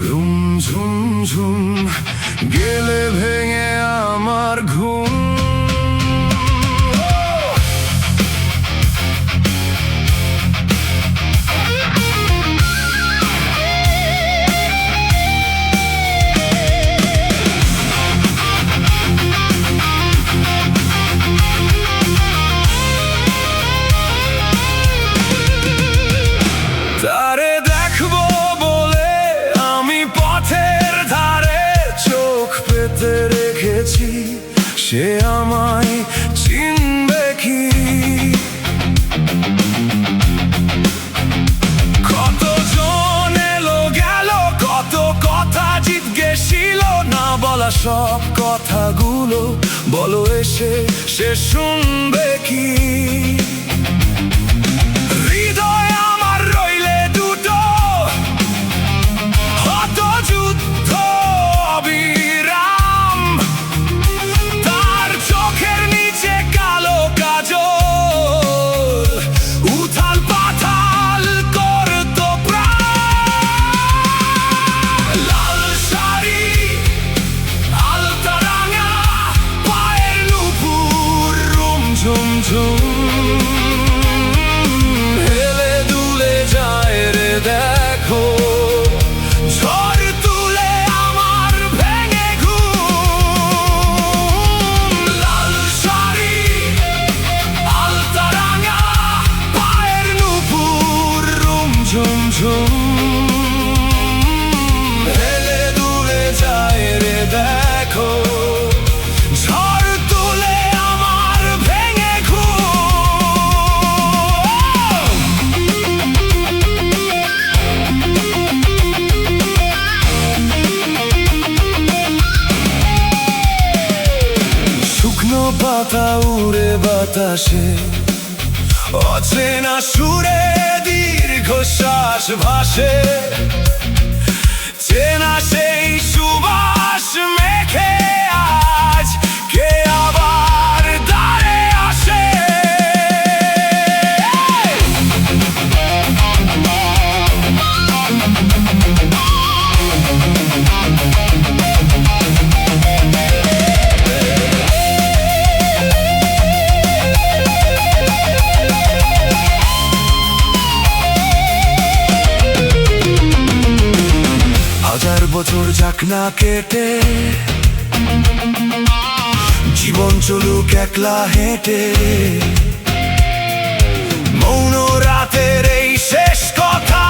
Room ঝুম ঝুম গেলে ভেঙে আমার ঘুম। তারে দেখবো বলে আমি পথের ধারে চোখ পেতে রেখেছি, সে আমায় চিনবে কি? কতজন এলো গেল, কত কথা জিজ্ঞেসিল, না বলা সব কথাগুলো বলো এসে সে শুনবে কি? হৃদয় আমার রইলে দুটো, হত যুদ্ধ অবিরাম। তার চোখের নিচে কালো কাজল উথাল পাথাল করতো প্রাণ। লাল শাড়ি আলতা রাঙা, পায়ের নুপুর রুম ঝুম ঝুম হেলে দুলে যায় রে দেখো, ঝড় তুলে আমার ভেঙে ঘুম। লাল শাড়ি আলতা রাঙা, পায়ের নুপুর রুম ঝুম ঝুম হেলে দুলে যায় রে দেখো, ঝড় তুলে আমার ভেঙে ঘুম। শুকনো পাতা উড়ে বাতাসে, অচেনা সুরে দীর্ঘশ্বাস ভাসে, চেনা সেই সুবাস মেখে আজ কে আবার দ্বারে আসে। হাজার বছর যাক না কেটে, জীবন চলুক একলা হেঁটে, মৌন রাতের এই শেষ কথা